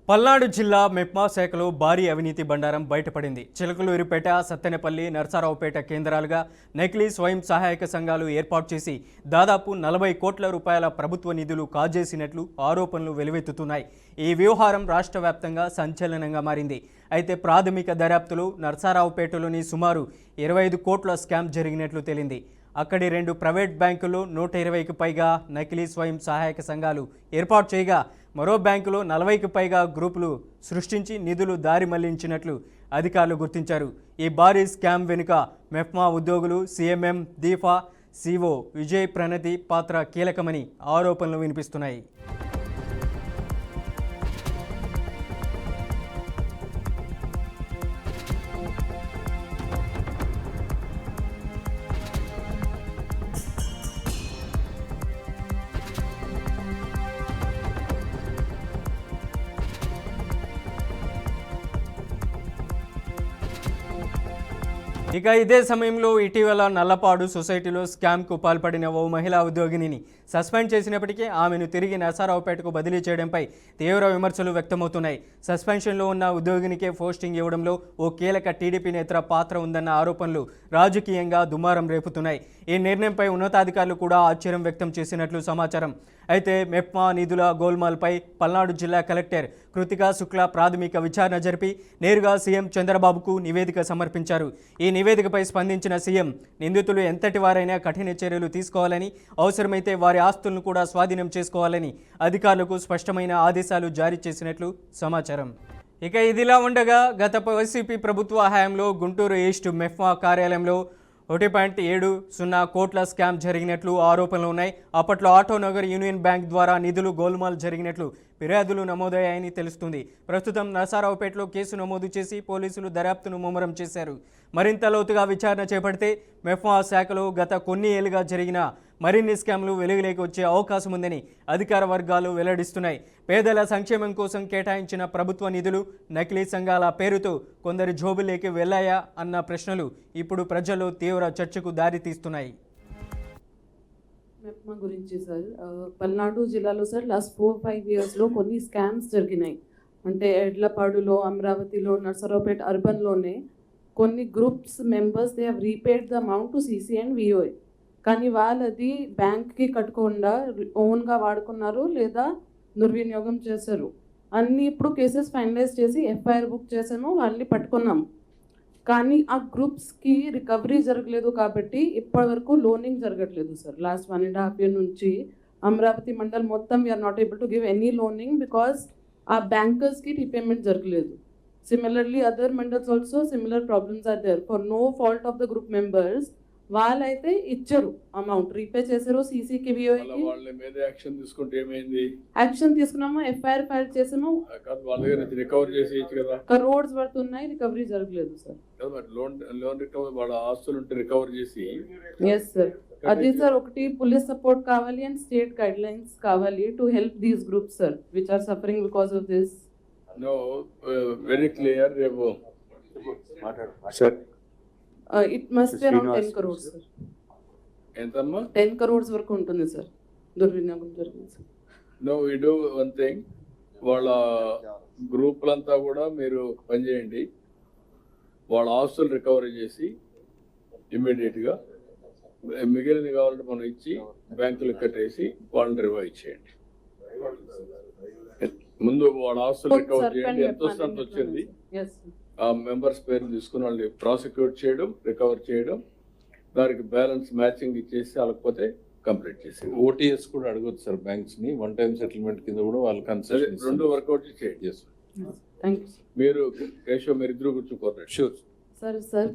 పల్నాడు జిల్లా మెప్మా శాఖలో భారీ అవినీతి బండారం బయటపడింది. చిలకలూరిపేట, సత్తెనపల్లి, నర్సారావుపేట కేంద్రాలుగా నకిలీ స్వయం సహాయక సంఘాలు ఏర్పాటు చేసి దాదాపు 40 కోట్ల రూపాయల ప్రభుత్వ నిధులు కాజేసినట్లు ఆరోపణలు వెలువెత్తుతున్నాయి. ఈ వ్యవహారం రాష్ట్ర వ్యాప్తంగా సంచలనంగా మారింది. అయితే ప్రాథమిక దర్యాప్తులో నర్సారావుపేటలోని సుమారు 25 కోట్ల స్కామ్ జరిగినట్లు తేలింది. అక్కడి 2 ప్రైవేట్ బ్యాంకుల్లో 120కి పైగా నకిలీ స్వయం సహాయక సంఘాలు ఏర్పాటు చేయగా మరో బ్యాంకులో 40కి పైగా గ్రూపులు సృష్టించి నిధులు దారి మళ్లించినట్లు అధికారులు గుర్తించారు. ఈ భారీ స్కామ్ వెనుక మెప్మా ఉద్యోగులు, సిఎంఎం, దీఫా, సిఓ విజయ్ ప్రణతి పాత్ర కీలకమని ఆరోపణలు వినిపిస్తున్నాయి. ఇక ఇదే సమయంలో ఇటీవల నల్లపాడు సొసైటీలో స్కామ్కు పాల్పడిన ఓ మహిళా ఉద్యోగిని సస్పెండ్ చేసినప్పటికీ ఆమెను తిరిగి నర్సారావుపేటకు బదిలీ చేయడంపై తీవ్ర విమర్శలు వ్యక్తమవుతున్నాయి. సస్పెన్షన్లో ఉన్న ఉద్యోగినికే పోస్టింగ్ ఇవ్వడంలో ఓ కీలక టీడీపీ నేత పాత్ర ఉందన్న ఆరోపణలు రాజకీయంగా దుమారం రేపుతున్నాయి. ఈ నిర్ణయంపై ఉన్నతాధికారులు కూడా ఆశ్చర్యం వ్యక్తం చేసినట్లు సమాచారం. అయితే మెప్మా నిధుల గోల్మాల్పై పల్నాడు జిల్లా కలెక్టర్ కృతికా శుక్లా ప్రాథమిక విచారణ జరిపి నేరుగా సీఎం చంద్రబాబుకు నివేదిక సమర్పించారు. ఈ నివేదికపై స్పందించిన సీఎం నిందితులు ఎంతటి వారైనా కఠిన చర్యలు తీసుకోవాలని, అవసరమైతే వారి ఆస్తులను కూడా స్వాధీనం చేసుకోవాలని అధికారులకు స్పష్టమైన ఆదేశాలు జారీ చేసినట్లు సమాచారం. ఇక ఇదిలా ఉండగా గత వైసీపీ ప్రభుత్వ హయాంలో గుంటూరు ఈస్ట్ మెప్మా కార్యాలయంలో 1.70 కోట్ల స్కామ్ జరిగినట్లు ఆరోపణలు ఉన్నాయి. అప్పట్లో ఆటోనగర్ యూనియన్ బ్యాంక్ ద్వారా నిధులు గోల్మాల్ జరిగినట్లు ఫిర్యాదులు నమోదయ్యాయని తెలుస్తుంది. ప్రస్తుతం నర్సారావుపేటలో కేసు నమోదు చేసి పోలీసులు దర్యాప్తును ముమ్మరం చేశారు. మరింత లోతుగా విచారణ చేపడితే మెప్మా శాఖలో గత కొన్ని ఏళ్లుగా జరిగిన మరిన్ని స్కామ్లు వెలుగులోకి వచ్చే అవకాశం ఉందని అధికార వర్గాలు వెల్లడిస్తున్నాయి. పేదల సంక్షేమం కోసం కేటాయించిన ప్రభుత్వ నిధులు నకిలీ సంఘాల పేరుతో కొందరి జోబులేకి వెళ్ళాయా అన్న ప్రశ్నలు ఇప్పుడు ప్రజల్లో తీవ్ర చర్చకు దారితీస్తున్నాయి. మెప్మా గురించి సార్, పల్నాడు జిల్లాలో సార్ లాస్ట్ 4-5 ఇయర్స్లో కొన్ని స్కామ్స్ జరిగినాయి. అంటే ఎడ్లపాడులో, అమరావతిలో, నర్సరావుపేట అర్బన్లోనే కొన్ని groups members they have repaid the amount to CC and VOA. కానీ వాళ్ళది బ్యాంక్కి కట్టకుండా ఓన్గా వాడుకున్నారు లేదా దుర్వినియోగం చేశారు. అన్నీ ఇప్పుడు కేసెస్ ఫైనలైజ్ చేసి ఎఫ్ఐఆర్ బుక్ చేసాము, వాళ్ళని పట్టుకున్నాము. కానీ ఆ గ్రూప్స్కి రికవరీ జరగలేదు కాబట్టి ఇప్పటివరకు లోనింగ్ జరగట్లేదు సార్. లాస్ట్ 1.5 year నుంచి అమరావతి మండల్ మొత్తం we are not able to give any loaning because ఆ బ్యాంకర్స్కి రీపేమెంట్ జరగలేదు. Similarly other mandals also similar problems are there for no fault of the group members. వాళ్ళైతే ఇచ్చారు, అమౌంట్ రీపే చేశారు సీసీకి, విఓకి. వాళ్ళ మీద యాక్షన్ తీసుకుంటే ఏమైంది? యాక్షన్ తీసుకున్నాము, ఎఫ్ఐఆర్ ఫైల్ చేసాము. వాళ్ళ దగ్గర రికవర్ చేసి కదా, కరోడ్స్ వర్త్ ఉన్నాయి, రికవరీ జరగలేదు సార్. లోన్ రికవర్ వాళ్ళ ఆస్తులు ఉంటే రికవర్ చేసి. ఎస్ సార్, అది సార్ ఒకటి పోలీస్ సపోర్ట్ కావాలి అండ్ స్టేట్ గైడ్ లైన్స్ కావాలి to help these groups sir which are suffering because of this. No very clear sir. It must be around 10 crores sir. ఎంతమ్మా? 10 crores వరకు ఉంటుంది sir దుర్వినియోగం జరిగింది sir. No we do one thing, వాళ్ళ గ్రూపులంతా కూడా మీరు పనిచేయండి, వాళ్ళ ఆస్తులు రికవరీ చేసి ఇమ్మీడియట్గా మిగిలిన కావాలంటే మనం ఇచ్చి బ్యాంకులు కట్టేసి వాళ్ళని రివైవ్ చేయండి. ముందు వాళ్ళ ఆస్తులు రికవర్ చేయండి. ఎంత వస్తే అంత వచ్చింది ఆ మెంబర్స్ పేరు తీసుకుని వాళ్ళని ప్రాసిక్యూట్ చేయడం, రికవర్ చేయడం, దానికి బ్యాలెన్స్ మ్యాచింగ్ ఇచ్చేసి వాళ్ళకపోతే కంప్లీట్ చేసి ఓటీఎస్ కూడా అడగొచ్చు సార్ బ్యాంక్స్ ని, వన్ టైం సెటిల్మెంట్ కింద కూడా వాళ్ళు కన్సెషన్ రెండు వర్కౌట్ చేయండి. థ్యాంక్ యూ మీరు కేశవ్, మీరు ఇద్దరు కూర్చోకోరండి. Sure sir.